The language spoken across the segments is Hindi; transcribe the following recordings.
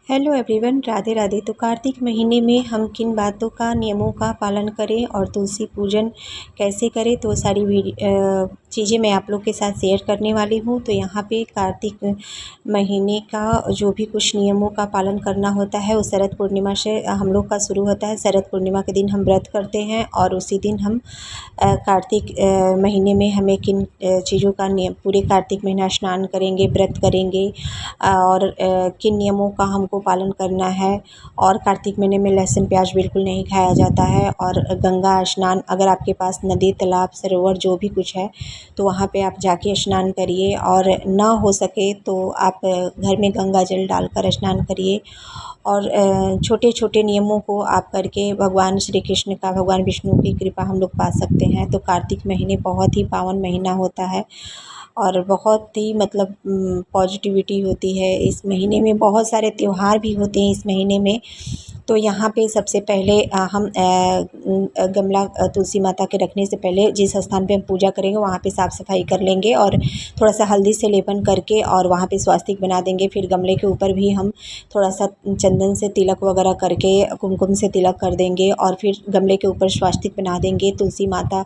Hello everyone, Radhe Radhe. तो कार्तिक महीने में हम किन बातों का, नियमों का पालन करें और तुलसी पूजन कैसे करें, तो सारी चीज़ें मैं आप लोग के साथ शेयर करने वाली हूँ। तो यहाँ पे कार्तिक महीने का जो भी कुछ नियमों का पालन करना होता है वो शरद पूर्णिमा से हम लोग का शुरू होता है। शरद पूर्णिमा के दिन हम व्रत करते हैं और उसी दिन हम कार्तिक महीने में हमें किन चीज़ों का नियम, पूरे कार्तिक महीना स्नान करेंगे, व्रत करेंगे और किन नियमों का हमको पालन करना है। और कार्तिक महीने में लहसुन प्याज बिल्कुल नहीं खाया जाता है। और गंगा स्नान, अगर आपके पास नदी, तालाब, सरोवर जो भी कुछ है तो वहाँ पे आप जाके स्नान करिए, और ना हो सके तो आप घर में गंगा जल डालकर स्नान करिए। और छोटे छोटे नियमों को आप करके भगवान श्री कृष्ण का, भगवान विष्णु की कृपा हम लोग पा सकते हैं। तो कार्तिक महीने बहुत ही पावन महीना होता है और बहुत ही मतलब पॉजिटिविटी होती है इस महीने में। बहुत सारे त्यौहार भी होते हैं इस महीने में। तो यहाँ पे सबसे पहले हम गमला तुलसी माता के रखने से पहले जिस स्थान पे हम पूजा करेंगे वहाँ पे साफ़ सफाई कर लेंगे और थोड़ा सा हल्दी से लेपन करके और वहाँ पे स्वास्तिक बना देंगे। फिर गमले के ऊपर भी हम थोड़ा सा चंदन से तिलक वगैरह करके, कुमकुम से तिलक कर देंगे और फिर गमले के ऊपर स्वास्तिक बना देंगे। तुलसी माता,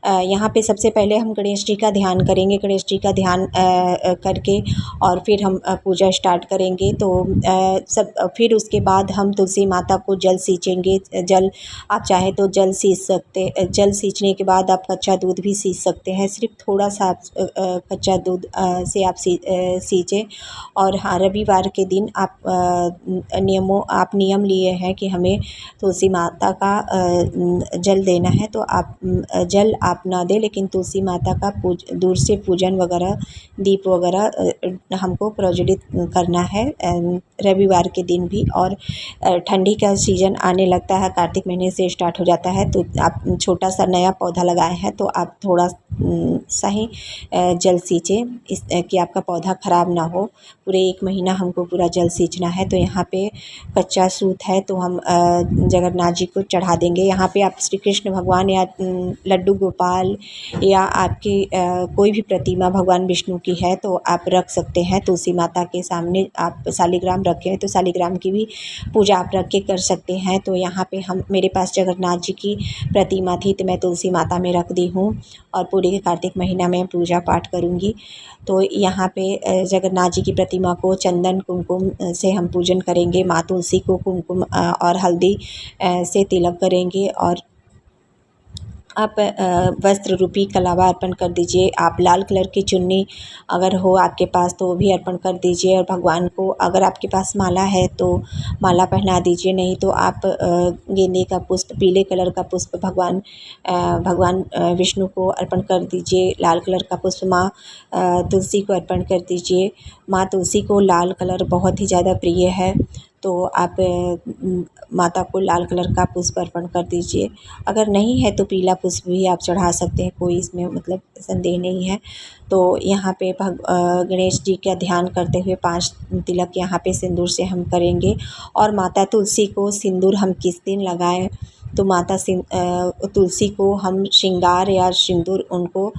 यहाँ पे सबसे पहले हम गणेश जी का ध्यान करेंगे। गणेश जी का ध्यान करके और फिर हम पूजा स्टार्ट करेंगे। तो फिर उसके बाद हम तुलसी माता को जल सींचेंगे। जल आप चाहे तो जल सींच सकते, जल सींचने के बाद आप कच्चा दूध भी सींच सकते हैं। सिर्फ थोड़ा सा आप कच्चा दूध से आप सींचें। और हाँ, रविवार के दिन आप आप नियम लिए हैं कि हमें तुलसी माता का जल देना है। तो आप जल आप ना दें, लेकिन तुलसी माता का दूर से पूजन वगैरह, दीप वगैरह हमको प्रज्वलित करना है रविवार के दिन भी। और ठंडी का सीज़न आने लगता है, कार्तिक महीने से स्टार्ट हो जाता है। तो आप छोटा सा नया पौधा लगाए हैं तो आप थोड़ा सा ही जल सींचें, इस कि आपका पौधा ख़राब ना हो। पूरे 1 महीना हमको पूरा जल सींचना है। तो यहाँ पे कच्चा सूत है तो हम जगन्नाथ जी को चढ़ा देंगे। यहाँ पे आप श्री कृष्ण भगवान या लड्डू गोपाल या आपकी कोई भी प्रतिमा भगवान विष्णु की है तो आप रख सकते हैं। तुलसी माता के सामने आप शालिग्राम रखे हैं तो शालिग्राम की भी पूजा आप रख के कर सकते हैं। तो यहाँ पे मेरे पास जगन्नाथ जी की प्रतिमा थी तो मैं तुलसी माता में रख दी हूँ और पूरे कार्तिक महीना में पूजा पाठ करूँगी। तो यहाँ पे जगन्नाथ जी की प्रतिमा को चंदन कुमकुम से हम पूजन करेंगे। माँ तुलसी को कुमकुम और हल्दी से तिलक करेंगे। और आप वस्त्र रूपी कलावा अर्पण कर दीजिए। आप लाल कलर की चुन्नी अगर हो आपके पास तो वो भी अर्पण कर दीजिए। और भगवान को, अगर आपके पास माला है तो माला पहना दीजिए, नहीं तो आप गेंदे का पुष्प, पीले कलर का पुष्प भगवान विष्णु को अर्पण कर दीजिए। लाल कलर का पुष्प माँ तुलसी को अर्पण कर दीजिए। माँ तुलसी को लाल कलर बहुत ही ज़्यादा प्रिय है, तो आप माता को लाल कलर का पुष्प अर्पण कर दीजिए। अगर नहीं है तो पीला पुष्प भी आप चढ़ा सकते हैं, कोई इसमें मतलब संदेह नहीं है। तो यहाँ पे गणेश जी का ध्यान करते हुए 5 तिलक यहाँ पे सिंदूर से हम करेंगे। और माता तुलसी को सिंदूर हम किस दिन लगाएं, तो माता तुलसी को हम श्रृंगार या सिंदूर उनको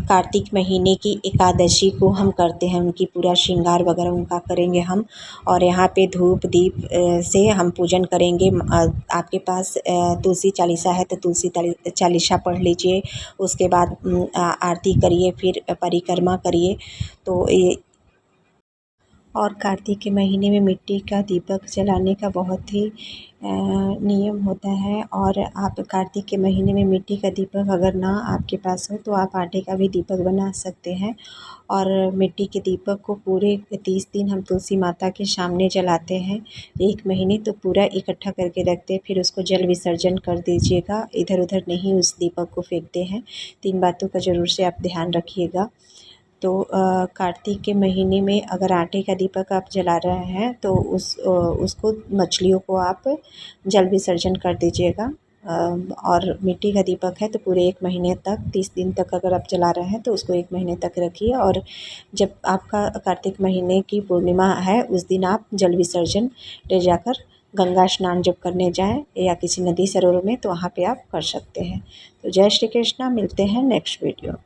कार्तिक महीने की एकादशी को हम करते हैं, उनकी पूरा श्रृंगार वगैरह उनका करेंगे हम। और यहाँ पे धूप दीप से हम पूजन करेंगे। आपके पास तुलसी चालीसा है तो तुलसी चालीसा पढ़ लीजिए। उसके बाद आरती करिए, फिर परिक्रमा करिए। तो ये, और कार्तिक के महीने में मिट्टी का दीपक जलाने का बहुत ही नियम होता है। और आप कार्तिक के महीने में मिट्टी का दीपक अगर ना आपके पास हो तो आप आटे का भी दीपक बना सकते हैं। और मिट्टी के दीपक को पूरे 30 दिन हम तुलसी माता के सामने जलाते हैं। 1 महीने तो पूरा इकट्ठा करके रखते हैं, फिर उसको जल विसर्जन कर दीजिएगा। इधर उधर नहीं उस दीपक को फेंकते हैं। 3 बातों का ज़रूर से आप ध्यान रखिएगा। तो कार्तिक के महीने में अगर आटे का दीपक आप जला रहे हैं तो उसको, मछलियों को आप जल विसर्जन कर दीजिएगा। और मिट्टी का दीपक है तो पूरे 1 महीने तक, 30 दिन तक अगर आप जला रहे हैं तो उसको 1 महीने तक रखिए। और जब आपका कार्तिक महीने की पूर्णिमा है उस दिन आप जल विसर्जन ले जाकर गंगा स्नान जब करने जाएं या किसी नदी सरोवर में तो वहाँ पे आप कर सकते हैं। तो जय श्री कृष्णा, मिलते हैं नेक्स्ट वीडियो।